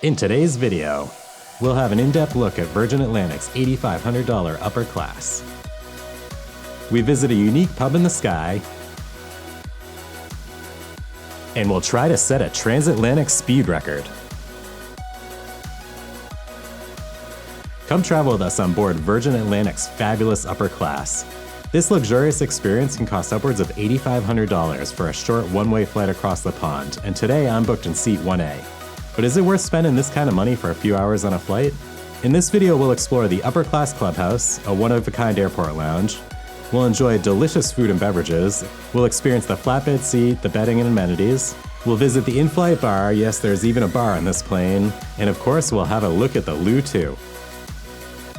In today's video, we'll have an in-depth look at Virgin Atlantic's $8,500 upper class. We visit a unique pub in the sky, and we'll try to set a transatlantic speed record. Come travel with us on board Virgin Atlantic's fabulous upper class. This luxurious experience can cost upwards of $8,500 for a short one-way flight across the pond, and today I'm booked in seat 1A. But is it worth spending this kind of money for a few hours on a flight? In this video, we'll explore the upper class clubhouse, a one-of-a-kind airport lounge. We'll enjoy delicious food and beverages. We'll experience the flatbed seat, the bedding and amenities. We'll visit the in-flight bar. Yes, there's even a bar on this plane. And of course, we'll have a look at the loo too.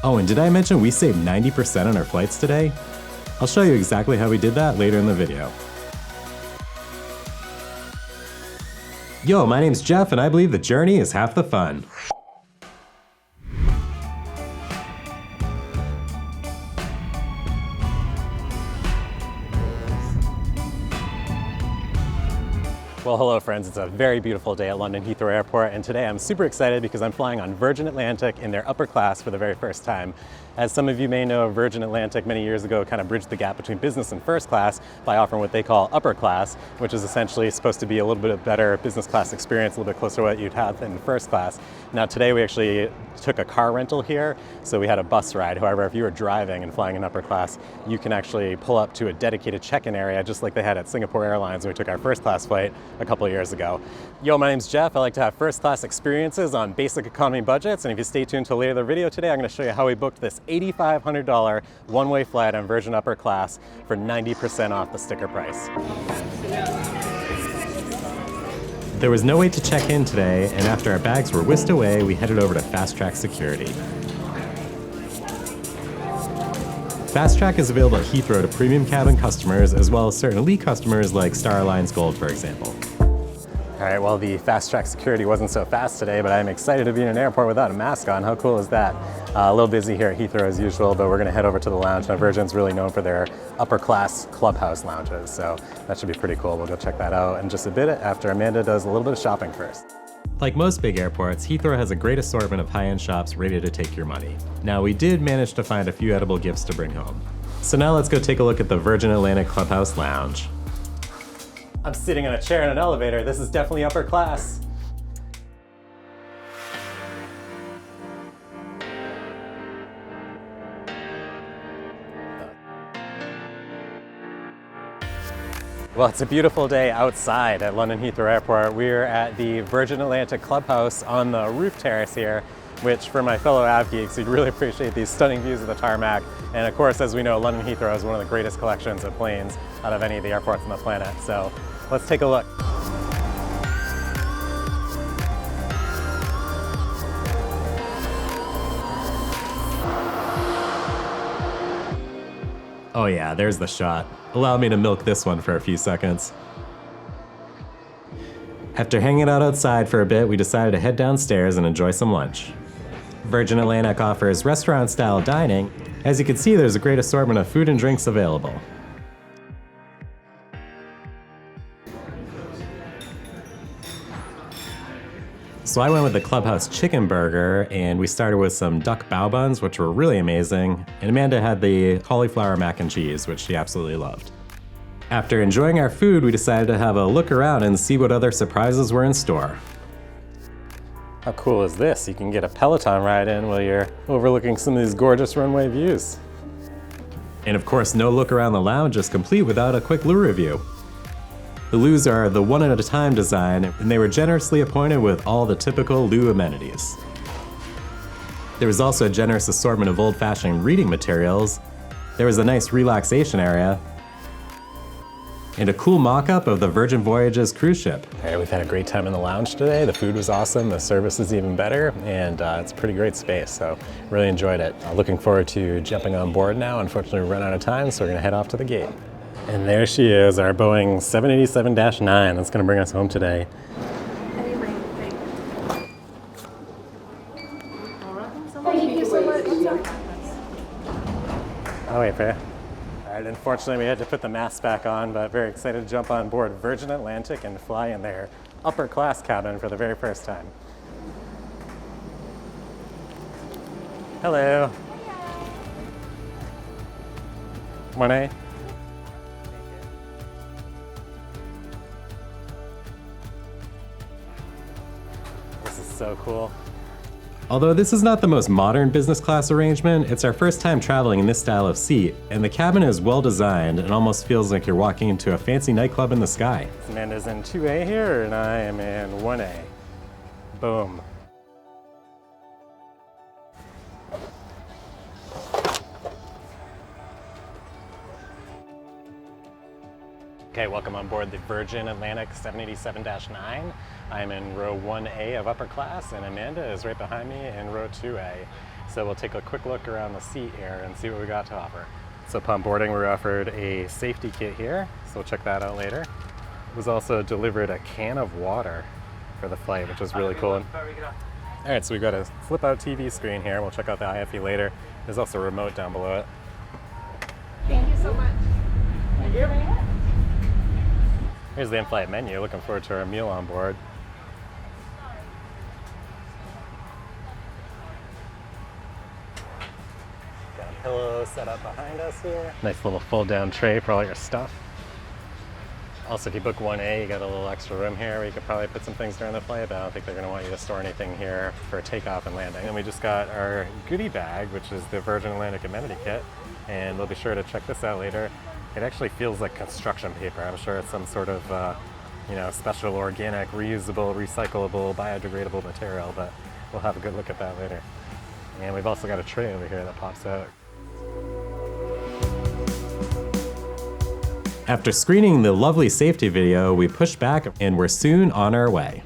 Oh, and did I mention we saved 90% on our flights today? I'll show you exactly how we did that later in the video. Yo, my name's Jeff, and I believe the journey is half the fun. Well, hello friends, it's a very beautiful day at London Heathrow Airport, and today I'm super excited because I'm flying on Virgin Atlantic in their upper class for the very first time. As some of you may know, Virgin Atlantic many years ago kind of bridged the gap between business and first class by offering what they call upper class, which is essentially supposed to be a little bit better business class experience, a little bit closer to what you'd have in first class. Now today we actually took a car rental here, so we had a bus ride. However, if you were driving and flying in upper class, you can actually pull up to a dedicated check-in area just like they had at Singapore Airlines when we took our first class flight a couple of years ago. Yo, my name's Jeff. I like to have first class experiences on basic economy budgets, and if you stay tuned till later in the video today, I'm going to show you how we booked this $8,500 one-way flight on Virgin upper class for 90% off the sticker price. There was no way to check in today, and after our bags were whisked away, we headed over to Fast Track Security. Fast Track is available at Heathrow to premium cabin customers, as well as certain elite customers like Star Alliance Gold, for example. All right, well, the Fast Track Security wasn't so fast today, but I'm excited to be in an airport without a mask on. How cool is that? A little busy here at Heathrow as usual, but we're gonna head over to the lounge. Now, Virgin's really known for their upper class clubhouse lounges, so that should be pretty cool. We'll go check that out in just a bit after Amanda does a little bit of shopping first. Like most big airports, Heathrow has a great assortment of high-end shops ready to take your money. Now, we did manage to find a few edible gifts to bring home. So now let's go take a look at the Virgin Atlantic Clubhouse Lounge. I'm sitting in a chair in an elevator. This is definitely upper class. Well, it's a beautiful day outside at London Heathrow Airport. We're at the Virgin Atlantic Clubhouse on the roof terrace here, which for my fellow av geeks, you'd really appreciate these stunning views of the tarmac. And of course, as we know, London Heathrow has one of the greatest collections of planes out of any of the airports on the planet. So let's take a look. Oh yeah, there's the shot. Allow me to milk this one for a few seconds. After hanging out outside for a bit, we decided to head downstairs and enjoy some lunch. Virgin Atlantic offers restaurant-style dining. As you can see, there's a great assortment of food and drinks available. So I went with the Clubhouse Chicken Burger, and we started with some duck bao buns, which were really amazing. And Amanda had the cauliflower mac and cheese, which she absolutely loved. After enjoying our food, we decided to have a look around and see what other surprises were in store. How cool is this? You can get a Peloton ride in while you're overlooking some of these gorgeous runway views. And of course, no look around the lounge is complete without a quick loo review. The loos are the one-at-a-time design, and they were generously appointed with all the typical loo amenities. There was also a generous assortment of old-fashioned reading materials. There was a nice relaxation area, and a cool mock-up of the Virgin Voyages cruise ship. All right, we've had a great time in the lounge today. The food was awesome, the service is even better, and it's a pretty great space, so really enjoyed it. Looking forward to jumping on board now. Unfortunately, we ran out of time, so we're gonna head off to the gate. And there she is, our Boeing 787-9 that's gonna bring us home today. Thank you so much. I'll wait for you. All right, unfortunately we had to put the mask back on, but very excited to jump on board Virgin Atlantic and fly in their upper class cabin for the very first time. Hello. Morning. This is so cool. Although this is not the most modern business class arrangement, it's our first time traveling in this style of seat, and the cabin is well designed and almost feels like you're walking into a fancy nightclub in the sky. Amanda's in 2A here, and I am in 1A. Boom. Okay, welcome on board the Virgin Atlantic 787-9. I'm in row 1A of upper class, and Amanda is right behind me in row 2A. So we'll take a quick look around the seat here and see what we got to offer. So upon boarding, we were offered a safety kit here, so we'll check that out later. It was also delivered a can of water for the flight, which is really cool. All right, so we've got a flip-out TV screen here. We'll check out the IFE later. There's also a remote down below it. Thank you so much. Thank you very much. Here's the in-flight menu. Looking forward to our meal on board. Got a pillow set up behind us here. Nice little fold-down tray for all your stuff. Also, if you book 1A, you got a little extra room here where you could probably put some things during the flight, but I don't think they're going to want you to store anything here for takeoff and landing. And we just got our goodie bag, which is the Virgin Atlantic Amenity Kit, and we'll be sure to check this out later. It actually feels like construction paper. I'm sure it's some sort of, special organic, reusable, recyclable, biodegradable material, but we'll have a good look at that later. And we've also got a tray over here that pops out. After screening the lovely safety video, we pushed back and we're soon on our way.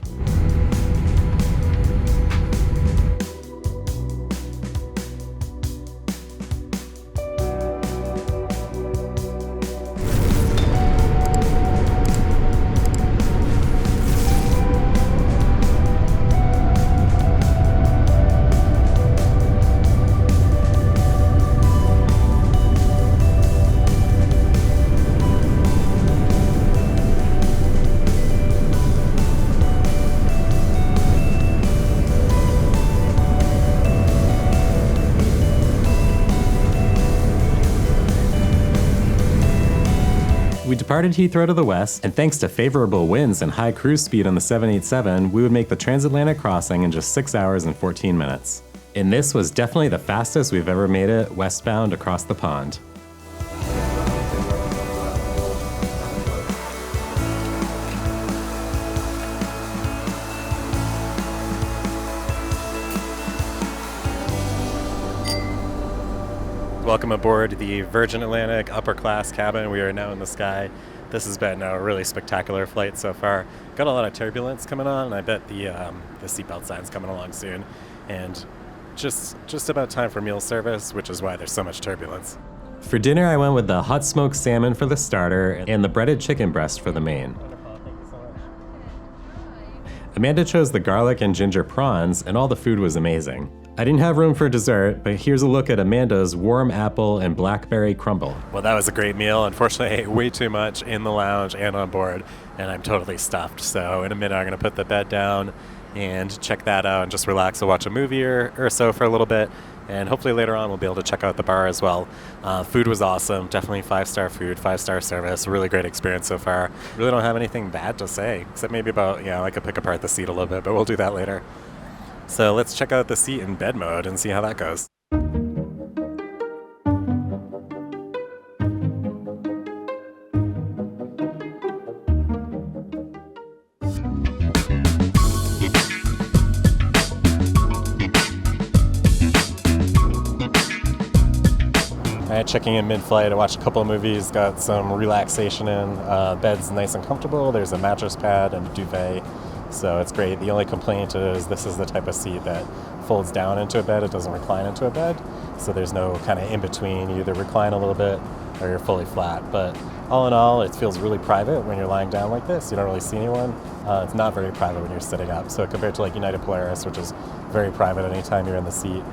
We departed Heathrow to the west, and thanks to favorable winds and high cruise speed on the 787, we would make the transatlantic crossing in just 6 hours and 14 minutes. And this was definitely the fastest we've ever made it westbound across the pond. Welcome aboard the Virgin Atlantic upper class cabin. We are now in the sky. This has been a really spectacular flight so far. Got a lot of turbulence coming on, and I bet the seatbelt sign's coming along soon. And just about time for meal service, which is why there's so much turbulence. For dinner, I went with the hot smoked salmon for the starter and the breaded chicken breast for the main. Wonderful, thank you so much. Amanda chose the garlic and ginger prawns, and all the food was amazing. I didn't have room for dessert, but here's a look at Amanda's warm apple and blackberry crumble. Well, that was a great meal. Unfortunately, I ate way too much in the lounge and on board, and I'm totally stuffed. So in a minute, I'm going to put the bed down and check that out and just relax and watch a movie or so for a little bit. And hopefully later on, we'll be able to check out the bar as well. Food was awesome. Definitely 5-star food, 5-star service. Really great experience so far. Really don't have anything bad to say, except maybe about, I could pick apart the seat a little bit, but we'll do that later. So let's check out the seat in bed mode and see how that goes. Alright, checking in mid-flight. I watched a couple of movies, got some relaxation in. Bed's nice and comfortable. There's a mattress pad and a duvet. So it's great. The only complaint is this is the type of seat that folds down into a bed. It doesn't recline into a bed. So there's no kind of in-between. You either recline a little bit or you're fully flat. But all in all, it feels really private when you're lying down like this. You don't really see anyone. It's not very private when you're sitting up. So compared to like United Polaris, which is very private anytime you're in the seat,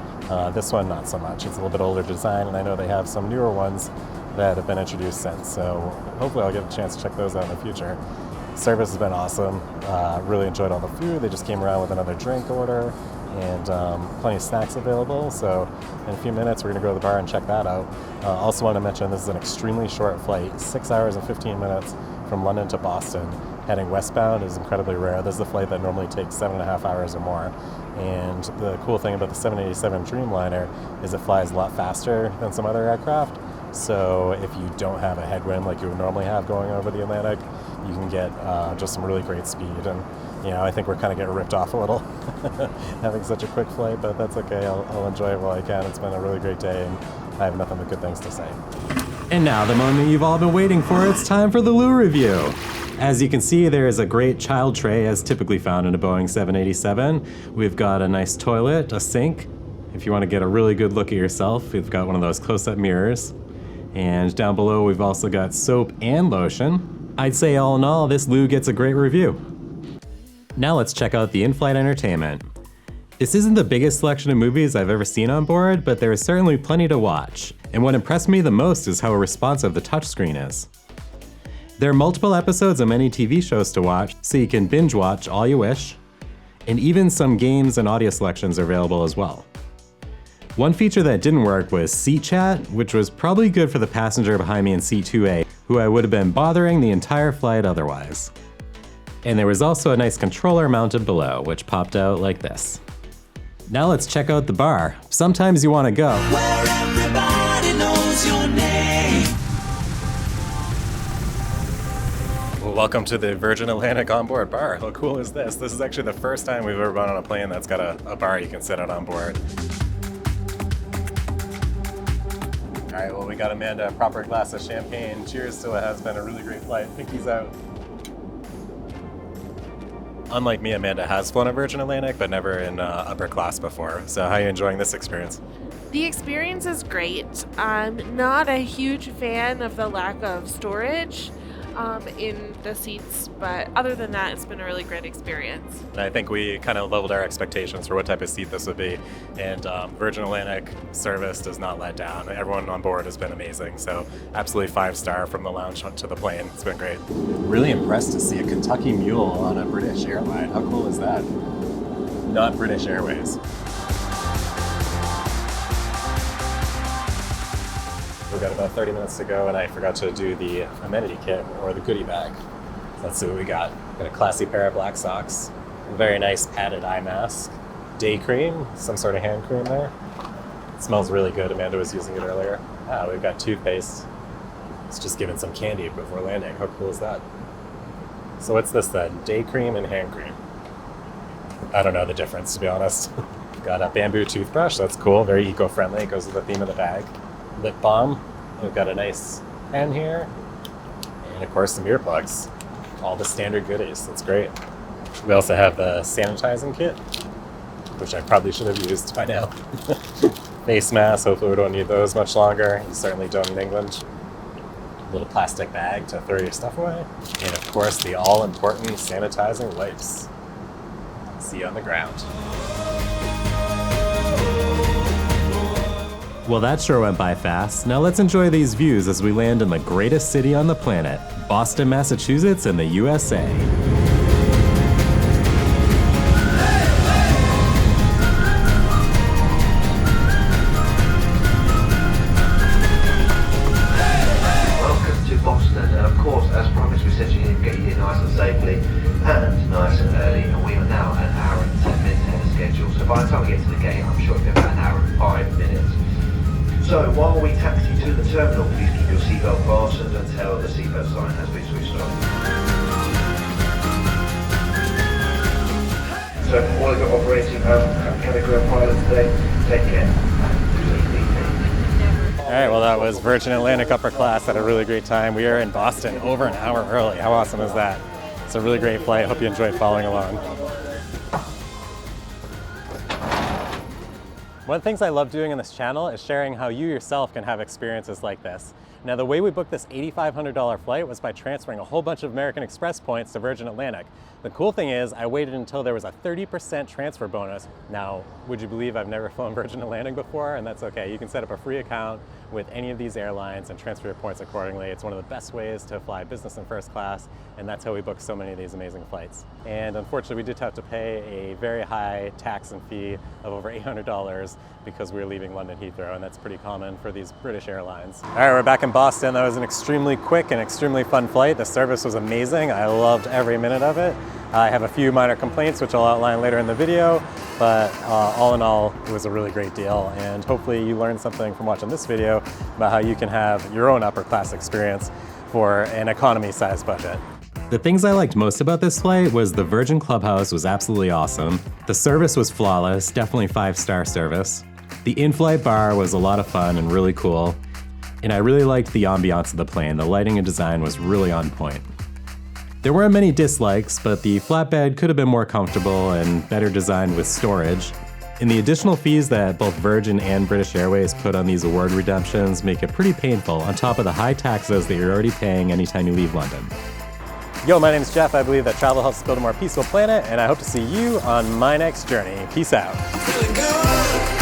this one, not so much. It's a little bit older design, and I know they have some newer ones that have been introduced since. So hopefully I'll get a chance to check those out in the future. Service has been awesome. Really enjoyed all the food. They just came around with another drink order and plenty of snacks available. So in a few minutes, we're going to go to the bar and check that out. Also want to mention this is an extremely short flight, 6 hours and 15 minutes from London to Boston. Heading westbound is incredibly rare. This is a flight that normally takes 7.5 hours or more. And the cool thing about the 787 Dreamliner is it flies a lot faster than some other aircraft. So if you don't have a headwind like you would normally have going over the Atlantic, you can get just some really great speed. And I think we're kind of getting ripped off a little having such a quick flight, but that's okay. I'll enjoy it while I can. It's been a really great day, and I have nothing but good things to say. And now the moment you've all been waiting for, it's time for the loo review. As you can see, there is a great child tray as typically found in a Boeing 787. We've got a nice toilet, a sink. If you want to get a really good look at yourself, we've got one of those close-up mirrors. And down below, we've also got soap and lotion. I'd say all in all, this loo gets a great review. Now let's check out the in-flight entertainment. This isn't the biggest selection of movies I've ever seen on board, but there is certainly plenty to watch. And what impressed me the most is how responsive the touchscreen is. There are multiple episodes of many TV shows to watch, so you can binge watch all you wish. And even some games and audio selections are available as well. One feature that didn't work was seat chat, which was probably good for the passenger behind me in seat 2A, who I would have been bothering the entire flight otherwise. And there was also a nice controller mounted below, which popped out like this. Now let's check out the bar. Sometimes you want to go where everybody knows your name. Well, welcome to the Virgin Atlantic onboard bar. How cool is this? This is actually the first time we've ever been on a plane that's got a bar you can sit at on board. All right, well, we got Amanda a proper glass of champagne. Cheers to what has been a really great flight. Pinkies out. Unlike me, Amanda has flown a Virgin Atlantic, but never in upper class before. So how are you enjoying this experience? The experience is great. I'm not a huge fan of the lack of storage in the seats, but other than that, it's been a really great experience. And I think we kind of leveled our expectations for what type of seat this would be. And Virgin Atlantic service does not let down. Everyone on board has been amazing. So absolutely 5-star from the lounge to the plane. It's been great. Really impressed to see a Kentucky Mule on a British airline. How cool is that? Not British Airways. We've got about 30 minutes to go, and I forgot to do the Amenity Kit, or the goodie bag. Let's see what we got. Got a classy pair of black socks, a very nice padded eye mask, day cream, some sort of hand cream there. It smells really good. Amanda was using it earlier. We've got toothpaste. It's just given some candy before landing. How cool is that? So what's this then? Day cream and hand cream. I don't know the difference, to be honest. Got a bamboo toothbrush. That's cool. Very eco-friendly. It goes with the theme of the bag. Lip balm. We've got a nice pen here. And of course some earplugs. All the standard goodies. That's great. We also have the sanitizing kit, which I probably should have used by now. Face masks. Hopefully we don't need those much longer. You certainly don't in England. A little plastic bag to throw your stuff away. And of course the all-important sanitizing wipes. See you on the ground. Well, that sure went by fast. Now let's enjoy these views as we land in the greatest city on the planet, Boston, Massachusetts in the USA. Welcome to Boston, and of course, as promised, we said you can get here nice and safely and nice and early, and we are now an hour and 10 minutes ahead of schedule. So by the time we get to the gate, I'm sure it'll be about an hour and 5 minutes. So while we taxi to the terminal, please keep your seatbelt fastened and tell the seatbelt sign as we switch on. So for all of your operating category of pilots today, take care. All right, well, that was Virgin Atlantic upper class. Had a really great time. We are in Boston over an hour early. How awesome is that? It's a really great flight. Hope you enjoyed following along. One of the things I love doing on this channel is sharing how you yourself can have experiences like this. Now, the way we booked this $8,500 flight was by transferring a whole bunch of American Express points to Virgin Atlantic. The cool thing is, I waited until there was a 30% transfer bonus. Now, would you believe I've never flown Virgin Atlantic before? And that's okay. You can set up a free account with any of these airlines and transfer your points accordingly. It's one of the best ways to fly business and first class, and that's how we booked so many of these amazing flights. And unfortunately, we did have to pay a very high tax and fee of over $800 because we were leaving London Heathrow, and that's pretty common for these British airlines. All right, we're back in Boston. That was an extremely quick and extremely fun flight. The service was amazing. I loved every minute of it. I have a few minor complaints, which I'll outline later in the video, but all in all, it was a really great deal. And hopefully you learned something from watching this video about how you can have your own upper class experience for an economy size budget. The things I liked most about this flight was the Virgin Clubhouse was absolutely awesome. The service was flawless, definitely 5-star service. The in-flight bar was a lot of fun and really cool. And I really liked the ambiance of the plane. The lighting and design was really on point. There weren't many dislikes, but the flatbed could have been more comfortable and better designed with storage. And the additional fees that both Virgin and British Airways put on these award redemptions make it pretty painful, on top of the high taxes that you're already paying anytime you leave London. Yo, my name is Jeff. I believe that travel helps build a more peaceful planet, and I hope to see you on my next journey. Peace out. Feeling good.